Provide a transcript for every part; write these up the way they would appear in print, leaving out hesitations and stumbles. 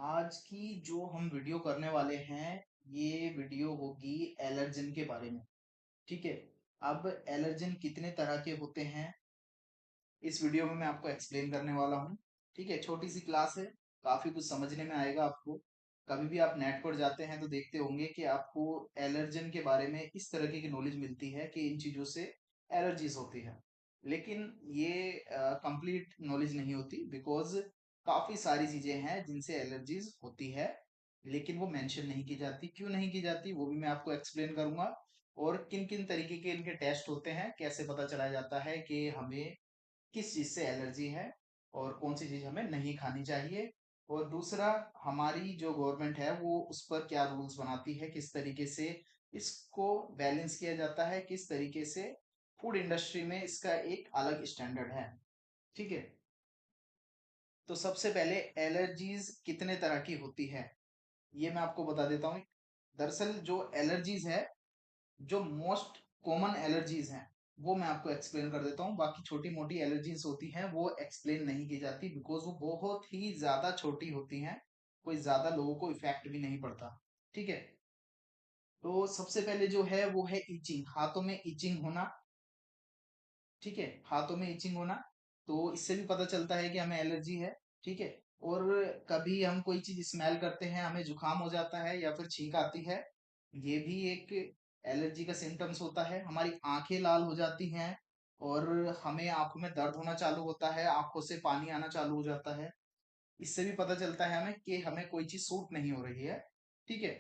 आज की जो हम वीडियो करने वाले हैं, ये वीडियो होगी एलर्जन के बारे में। ठीक है। अब एलर्जन कितने तरह के होते हैं, इस वीडियो में मैं आपको एक्सप्लेन करने वाला हूँ। ठीक है, छोटी सी क्लास है, काफी कुछ समझने में आएगा आपको। कभी भी आप नेट पर जाते हैं तो देखते होंगे कि आपको एलर्जन के बारे में इस तरह की नॉलेज मिलती है कि इन चीजों से एलर्जीज होती है। लेकिन ये कंप्लीट नॉलेज नहीं होती, बिकॉज काफी सारी चीजें हैं जिनसे एलर्जीज होती है, लेकिन वो मेंशन नहीं की जाती। क्यों नहीं की जाती वो भी मैं आपको एक्सप्लेन करूंगा। और किन किन तरीके के इनके टेस्ट होते हैं, कैसे पता चला जाता है कि हमें किस चीज से एलर्जी है और कौन सी चीज हमें नहीं खानी चाहिए। और दूसरा, हमारी जो गवर्नमेंट है वो उस पर क्या रूल्स बनाती है, किस तरीके से इसको बैलेंस किया जाता है, किस तरीके से फूड इंडस्ट्री में इसका एक अलग स्टैंडर्ड है। ठीक है। तो सबसे पहले एलर्जीज कितने तरह की होती है ये मैं आपको बता देता हूँ। दरअसल जो एलर्जीज है, जो मोस्ट कॉमन एलर्जीज हैं, वो मैं आपको एक्सप्लेन कर देता हूँ। बाकी छोटी मोटी एलर्जीज होती हैं वो एक्सप्लेन नहीं की जाती, बिकॉज वो बहुत ही ज्यादा छोटी होती हैं, कोई ज्यादा लोगों को इफेक्ट भी नहीं पड़ता। ठीक है। तो सबसे पहले जो है वो है इचिंग, हाथों में इचिंग होना। ठीक है, हाथों में इचिंग होना, तो इससे भी पता चलता है कि हमें एलर्जी है। ठीक है। और कभी हम कोई चीज स्मेल करते हैं, हमें जुकाम हो जाता है या फिर छींक आती है, ये भी एक एलर्जी का सिम्टम्स होता है। हमारी आंखें लाल हो जाती हैं और हमें आंखों में दर्द होना चालू होता है, आंखों से पानी आना चालू हो जाता है। इससे भी पता चलता है हमें कि हमें कोई चीज सूट नहीं हो रही है। ठीक है।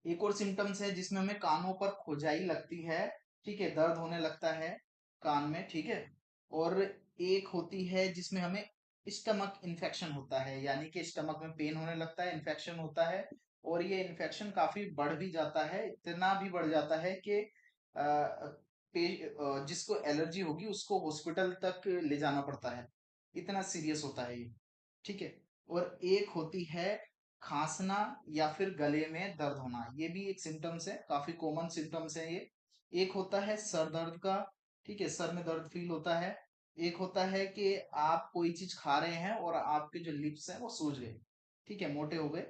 एक और सिम्टम्स है जिसमें हमें कानों पर खुजाई लगती है। ठीक है, दर्द होने लगता है कान में। ठीक है। और एक होती है जिसमें हमें स्टमक इन्फेक्शन होता है, यानी कि स्टमक में पेन होने लगता है, इन्फेक्शन होता है। और ये इन्फेक्शन काफी बढ़ भी जाता है, इतना भी बढ़ जाता है कि जिसको एलर्जी होगी उसको हॉस्पिटल तक ले जाना पड़ता है, इतना सीरियस होता है ये। ठीक है। और एक होती है खांसना या फिर गले में दर्द होना, ये भी एक सिम्टम्स है, काफी कॉमन सिम्टम्स है ये। एक होता है सर दर्द का। ठीक है, सर में दर्द फील होता है। एक होता है कि आप कोई चीज खा रहे हैं और आपके जो लिप्स हैं वो सूज गए, ठीक है, मोटे हो गए,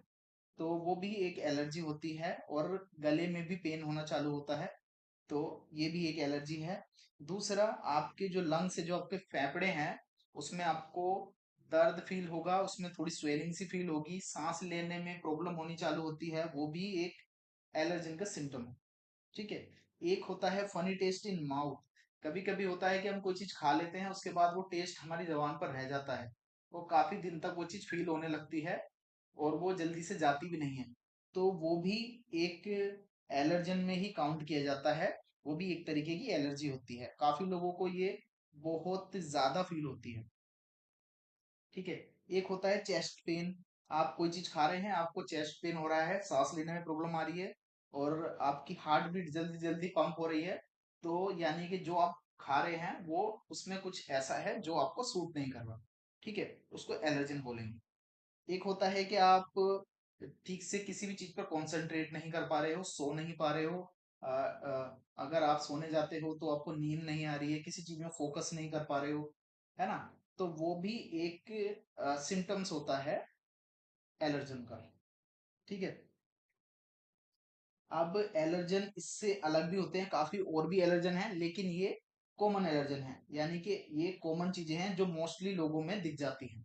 तो वो भी एक एलर्जी होती है। और गले में भी पेन होना चालू होता है, तो ये भी एक एलर्जी है। दूसरा, आपके जो लंग्स से, जो आपके फेफड़े हैं, उसमें आपको दर्द फील होगा, उसमें थोड़ी स्वेलिंग सी फील होगी, सांस लेने में प्रॉब्लम होनी चालू होती है, वो भी एक एलर्जन का सिम्टम है। ठीक है। एक होता है फनी टेस्ट इन माउथ। कभी कभी होता है कि हम कोई चीज खा लेते हैं, उसके बाद वो टेस्ट हमारी जबान पर रह जाता है, वो काफी दिन तक वो चीज फील होने लगती है और वो जल्दी से जाती भी नहीं है, तो वो भी एक एलर्जन में ही काउंट किया जाता है। वो भी एक तरीके की एलर्जी होती है, काफी लोगों को ये बहुत ज्यादा फील होती है। ठीक है। एक होता है चेस्ट पेन। आप कोई चीज खा रहे हैं, आपको चेस्ट पेन हो रहा है, सांस लेने में प्रॉब्लम आ रही है और आपकी हार्ट बीट जल्दी जल्दी पंप हो रही है, तो यानी कि जो आप खा रहे हैं वो, उसमें कुछ ऐसा है जो आपको सूट नहीं कर रहा। ठीक है, उसको एलर्जन बोलेंगे। एक होता है कि आप ठीक से किसी भी चीज पर कंसंट्रेट नहीं कर पा रहे हो, सो नहीं पा रहे हो। अगर आप सोने जाते हो तो आपको नींद नहीं आ रही है, किसी चीज में फोकस नहीं कर पा रहे हो, है ना, तो वो भी एक सिम्टम्स होता है एलर्जन का। ठीक है। अब एलर्जन इससे अलग भी होते हैं, काफी और भी एलर्जन है, लेकिन ये कॉमन एलर्जन है, यानी कि ये कॉमन चीजें हैं जो मोस्टली लोगों में दिख जाती हैं।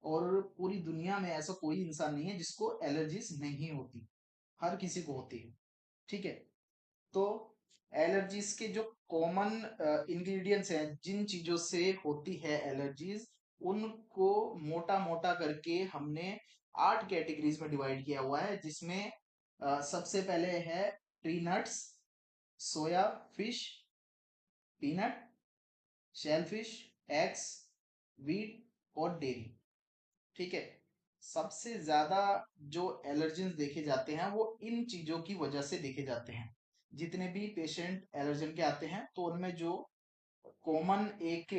और पूरी दुनिया में ऐसा कोई इंसान नहीं है जिसको एलर्जीज नहीं होती, हर किसी को होती है। ठीक है। तो एलर्जीज के जो कॉमन इंग्रेडिएंट्स हैं, जिन चीजों से होती है एलर्जीज, उनको मोटा मोटा करके हमने 8 कैटेगरीज में डिवाइड किया हुआ है, जिसमें सबसे पहले है tree nuts, soya fish, peanut, shellfish, eggs, wheat और डेयरी। ठीक है। सबसे ज्यादा जो एलर्जेंस देखे जाते हैं वो इन चीजों की वजह से देखे जाते हैं। जितने भी पेशेंट एलर्जन के आते हैं तो उनमें जो कॉमन एक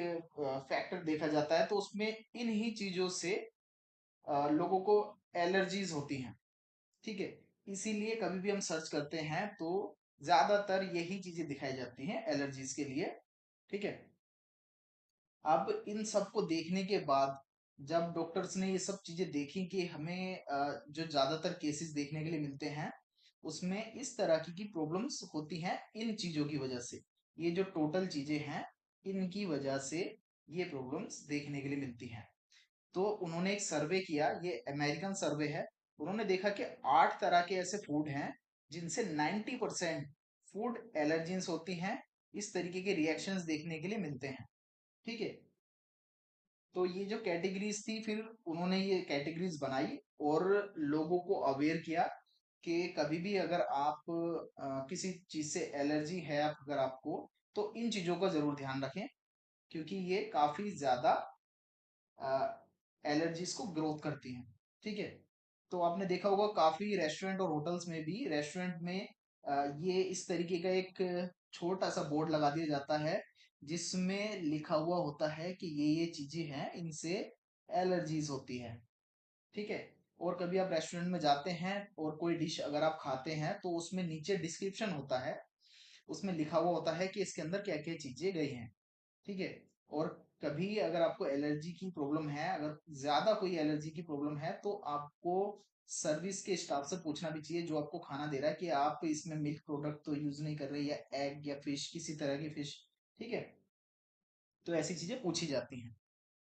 फैक्टर देखा जाता है, तो उसमें इन ही चीजों से लोगों को एलर्जीज होती हैं। ठीक है। इसीलिए कभी भी हम सर्च करते हैं तो ज्यादातर यही चीजें दिखाई जाती हैं एलर्जीज के लिए। ठीक है। अब इन सबको देखने के बाद जब डॉक्टर्स ने ये सब चीजें देखी कि हमें जो ज्यादातर केसेस देखने के लिए मिलते हैं उसमें इस तरह की प्रॉब्लम्स होती हैं इन चीजों की वजह से, ये जो टोटल चीजें हैं इनकी वजह से ये प्रॉब्लम्स देखने के लिए मिलती हैं। तो उन्होंने एक सर्वे किया, ये अमेरिकन सर्वे है। उन्होंने देखा कि 8 तरह के ऐसे फूड हैं जिनसे 90% फूड एलर्जीज होती हैं, इस तरीके के रिएक्शंस देखने के लिए मिलते हैं। ठीक है, तो ये जो कैटेगरीज थी, फिर उन्होंने ये कैटेगरीज बनाई और लोगों को अवेयर किया कि कभी भी अगर आप किसी चीज से एलर्जी है अगर आपको, तो इन चीजों का जरूर ध्यान रखें, क्योंकि ये काफी ज्यादा एलर्जीज को ग्रोथ करती हैं। ठीक है, तो आपने देखा होगा काफी रेस्टोरेंट और होटल्स में भी, रेस्टोरेंट में ये इस तरीके का एक छोटा सा बोर्ड लगा दिया जाता है जिसमें लिखा हुआ होता है कि ये चीजें हैं, इनसे एलर्जीज होती है। ठीक है, और कभी आप रेस्टोरेंट में जाते हैं और कोई डिश अगर आप खाते हैं तो उसमें नीचे डिस्क्रिप्शन होता है, उसमें लिखा हुआ होता है कि इसके अंदर क्या क्या चीजें गई हैं। ठीक है, और कभी अगर आपको एलर्जी की प्रॉब्लम है, अगर ज्यादा कोई एलर्जी की प्रॉब्लम है, तो आपको सर्विस के स्टाफ से पूछना भी चाहिए जो आपको खाना दे रहा है कि आप इसमें मिल्क प्रोडक्ट तो यूज नहीं कर रहे, या एग या फिश, किसी तरह की फिश। ठीक है, तो ऐसी चीजें पूछी जाती हैं।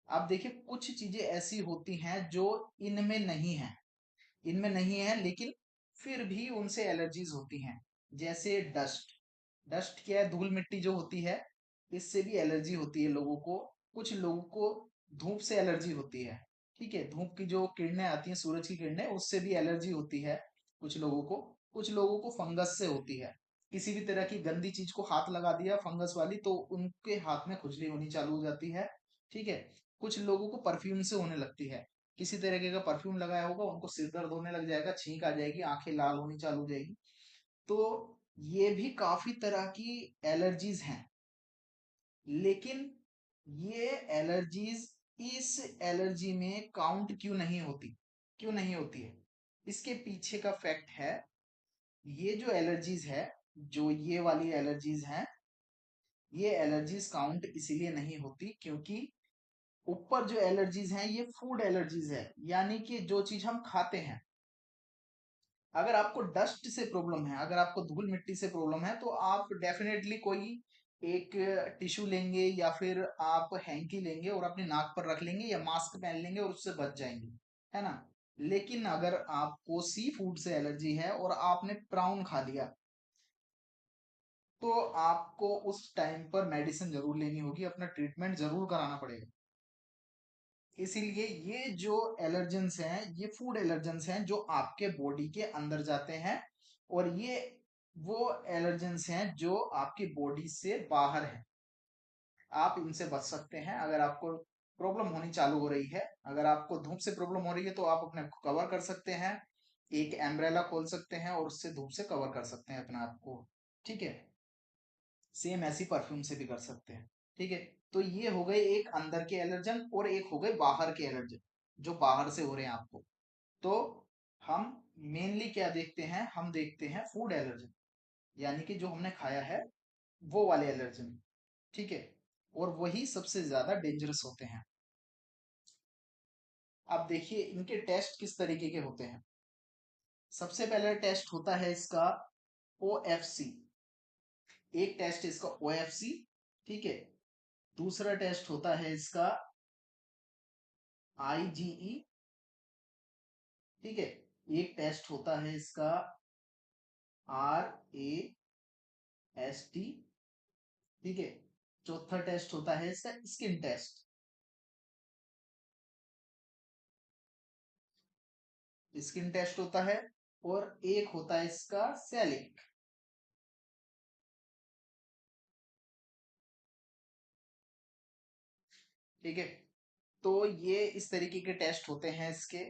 आप देखिए कुछ चीजें ऐसी होती हैं जो इनमें नहीं है, इनमें नहीं है लेकिन फिर भी उनसे एलर्जीज होती हैं। जैसे डस्ट, डस्ट क्या है, धूल मिट्टी जो होती है, इससे भी एलर्जी होती है लोगों को। कुछ लोगों को धूप से एलर्जी होती है। ठीक है, धूप की जो किरणें आती हैं, सूरज की किरणें, उससे भी एलर्जी होती है कुछ लोगों को। कुछ लोगों को फंगस से होती है, किसी भी तरह की गंदी चीज को हाथ लगा दिया फंगस वाली तो उनके हाथ में खुजली होनी चालू हो जाती है। ठीक है, कुछ लोगों को परफ्यूम से होने लगती है, किसी तरीके का परफ्यूम लगाया होगा, उनको सिर दर्द होने लग जाएगा, छींक आ जाएगी, आंखें लाल होनी चालू हो जाएगी। तो ये भी काफी तरह की एलर्जीज हैं, लेकिन ये एलर्जीज इस एलर्जी में काउंट क्यों नहीं होती, क्यों नहीं होती है? इसके पीछे का फैक्ट है, ये जो एलर्जीज है, जो ये वाली एलर्जीज हैं, ये एलर्जीज काउंट इसीलिए नहीं होती क्योंकि ऊपर जो एलर्जीज हैं ये फूड एलर्जीज है, यानी कि जो चीज हम खाते हैं। अगर आपको डस्ट से प्रॉब्लम है, अगर आपको धूल मिट्टी से प्रॉब्लम है, तो आप डेफिनेटली कोई एक टिश्यू लेंगे या फिर आप हैंकी लेंगे और अपने नाक पर रख लेंगे या मास्क पहन लेंगे और उससे बच जाएंगे, है ना। लेकिन अगर आपको सी फूड से एलर्जी है और आपने प्राउन खा लिया, तो आपको उस टाइम पर मेडिसिन जरूर लेनी होगी, अपना ट्रीटमेंट जरूर कराना पड़ेगा। इसीलिए ये जो एलर्जेंस हैं, ये फूड एलर्जेंस हैं जो आपके बॉडी के अंदर जाते हैं, और ये वो एलर्जेंस हैं जो आपकी बॉडी से बाहर हैं। आप इनसे बच सकते हैं अगर आपको प्रॉब्लम होनी चालू हो रही है। अगर आपको धूप से प्रॉब्लम हो रही है तो आप अपने को कवर कर सकते हैं, एक एम्ब्रेला खोल सकते हैं और उससे धूप से कवर कर सकते हैं अपने आप को। ठीक है, सेम ऐसी परफ्यूम से भी कर सकते हैं। ठीक है, तो ये हो गए एक अंदर के एलर्जन और एक हो गए बाहर के एलर्जन, जो बाहर से हो रहे हैं आपको। तो हम मेनली क्या देखते हैं, हम देखते हैं फूड एलर्जन, यानी कि जो हमने खाया है वो वाले एलर्जन। ठीक है, और वही सबसे ज्यादा डेंजरस होते हैं। अब देखिए इनके टेस्ट किस तरीके के होते हैं। सबसे पहला टेस्ट होता है इसका OFC, एक टेस्ट इसका OFC। ठीक है, दूसरा टेस्ट होता है इसका IgE। ठीक है, एक टेस्ट होता है इसका RAST। ठीक है, चौथा टेस्ट होता है इसका स्किन टेस्ट, स्किन टेस्ट होता है, और एक होता है इसका सेलिक। ठीक है, तो ये इस तरीके के टेस्ट होते हैं इसके।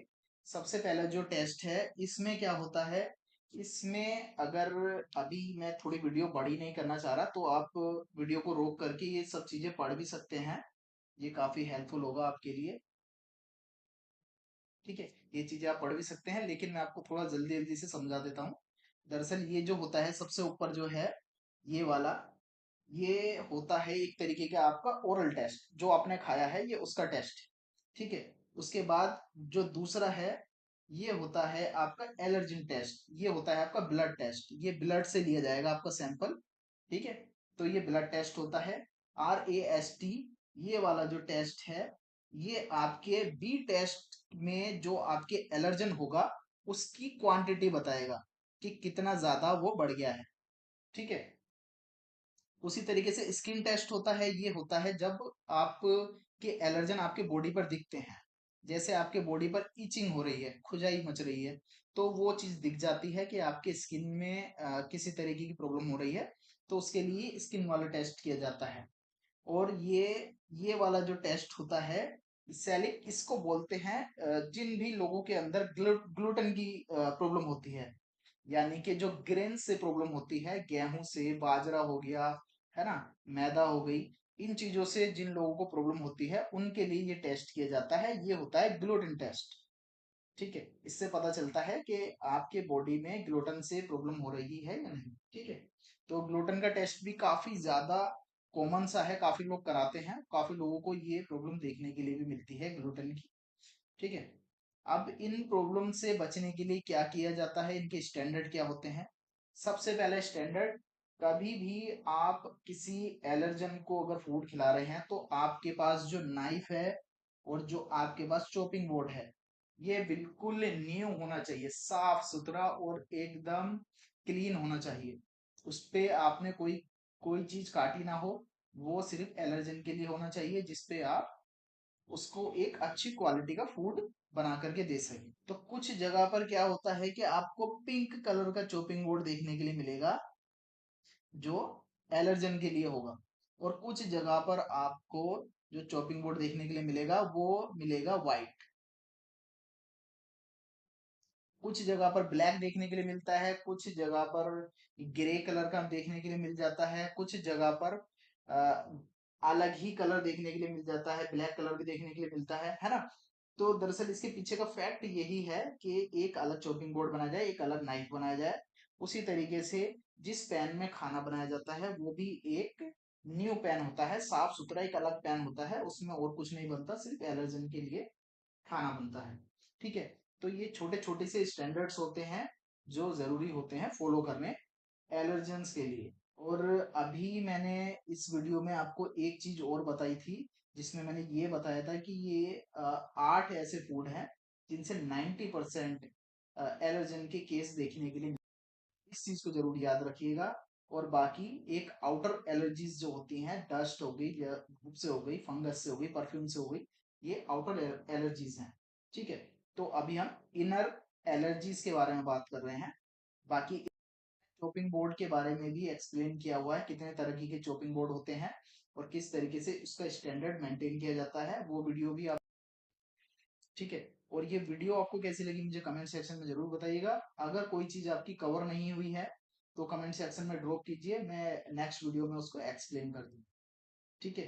सबसे पहला जो टेस्ट है इसमें क्या होता है, इसमें अगर, अभी मैं थोड़ी वीडियो बड़ी नहीं करना चाह रहा, तो आप वीडियो को रोक करके ये सब चीजें पढ़ भी सकते हैं, ये काफी हेल्पफुल होगा आपके लिए। ठीक है, ये चीजें आप पढ़ भी सकते हैं, लेकिन मैं आपको थोड़ा जल्दी जल्दी से समझा देता हूँ। दरअसल ये जो होता है सबसे ऊपर जो है, ये वाला, ये होता है एक तरीके का आपका ओरल टेस्ट, जो आपने खाया है ये उसका टेस्ट। ठीक है, उसके बाद जो दूसरा है ये होता है आपका एलर्जिन टेस्ट, ये होता है आपका ब्लड टेस्ट, ये ब्लड से लिया जाएगा आपका सैंपल, ठीक है। तो ये ब्लड टेस्ट होता है। RAST, ये वाला जो टेस्ट है ये आपके बी टेस्ट में जो आपके एलर्जन होगा उसकी क्वांटिटी बताएगा कि कितना ज्यादा वो बढ़ गया है, ठीक है। उसी तरीके से स्किन टेस्ट होता है, ये होता है जब आपके एलर्जन आपके बॉडी पर दिखते हैं, जैसे आपके बॉडी पर इचिंग हो रही है, खुजाई मच रही है, तो वो चीज दिख जाती है कि आपके स्किन में किसी तरीके की प्रॉब्लम हो रही है, तो उसके लिए स्किन वाला टेस्ट किया जाता है। और ये वाला जो टेस्ट होता है सैलिक, इसको बोलते हैं जिन भी लोगों के अंदर ग्लूटेन की प्रॉब्लम होती है, यानी कि जो ग्रेन से प्रॉब्लम होती है, गेहूं से, बाजरा हो गया, है ना, मैदा हो गई, इन चीजों से जिन लोगों को प्रॉब्लम होती है उनके लिए ये टेस्ट किया जाता है, ये होता है ग्लूटेन टेस्ट, ठीक है। इससे पता चलता है कि आपके बॉडी में ग्लूटेन से प्रॉब्लम हो रही है या नहीं, ठीक है। तो ग्लूटेन का टेस्ट भी काफी ज्यादा कॉमन सा है, काफी लोग कराते हैं, काफी लोगों को ये प्रॉब्लम देखने के लिए भी मिलती है ग्लूटेन की, ठीक है। अब इन प्रॉब्लम से बचने के लिए क्या किया जाता है, इनके स्टैंडर्ड क्या होते हैं। सबसे पहले स्टैंडर्ड, कभी भी आप किसी एलर्जन को अगर फूड खिला रहे हैं तो आपके पास जो नाइफ है और जो आपके पास चॉपिंग बोर्ड है ये बिल्कुल न्यू होना चाहिए, साफ सुथरा और एकदम क्लीन होना चाहिए। उस पे आपने कोई कोई चीज काटी ना हो, वो सिर्फ एलर्जन के लिए होना चाहिए जिसपे आप उसको एक अच्छी क्वालिटी का फूड बना करके दे सके। तो कुछ जगह पर क्या होता है कि आपको पिंक कलर का चॉपिंग बोर्ड देखने के लिए मिलेगा जो एलर्जन के लिए होगा, और कुछ जगह पर आपको जो चॉपिंग बोर्ड देखने के लिए मिलेगा वो मिलेगा व्हाइट। कुछ जगह पर ब्लैक देखने के लिए मिलता है, कुछ जगह पर ग्रे कलर का देखने के लिए मिल जाता है, कुछ जगह पर अलग ही कलर देखने के लिए मिल जाता है, ब्लैक कलर भी देखने के लिए मिलता है ना। तो दरअसल इसके पीछे का फैक्ट यही है कि एक अलग चॉपिंग बोर्ड बनाया जाए, एक अलग नाइफ बनाया जाए। उसी तरीके से जिस पैन में खाना बनाया जाता है वो भी एक न्यू पैन होता है, साफ सुथरा एक अलग पैन होता है, उसमें और कुछ नहीं बनता, सिर्फ एलर्जन के लिए खाना बनता है, ठीक है। तो ये छोटे छोटे से स्टैंडर्ड्स होते हैं जो जरूरी होते हैं फॉलो करने एलर्जेंस के लिए। और अभी मैंने इस वीडियो में आपको एक चीज और बताई थी, जिसमें मैंने ये बताया था कि ये 8 ऐसे फूड हैं जिनसे 90% एलर्जन के केस देखने के लिए, इस चीज को जरूर याद रखिएगा। और बाकी एक आउटर एलर्जीज जो होती हैं, डस्ट हो गई या धूप से हो गई, फंगस से हो गई, परफ्यूम से हो गई, ये आउटर एलर्जीज हैं, ठीक है। तो अभी हम इनर एलर्जीज के बारे में बात कर रहे हैं। बाकी चॉपिंग बोर्ड के बारे में भी एक्सप्लेन किया हुआ है, कितने तरह के चॉपिंग बोर्ड होते हैं और किस तरीके से उसका स्टैंडर्ड मेंटेन किया जाता है, वो वीडियो भी आप, ठीक है। और ये वीडियो आपको कैसी लगी मुझे कमेंट सेक्शन में जरूर बताइएगा। अगर कोई चीज आपकी कवर नहीं हुई है तो कमेंट सेक्शन में ड्रॉप कीजिए, मैं नेक्स्ट वीडियो में उसको एक्सप्लेन कर दूँ, ठीक है।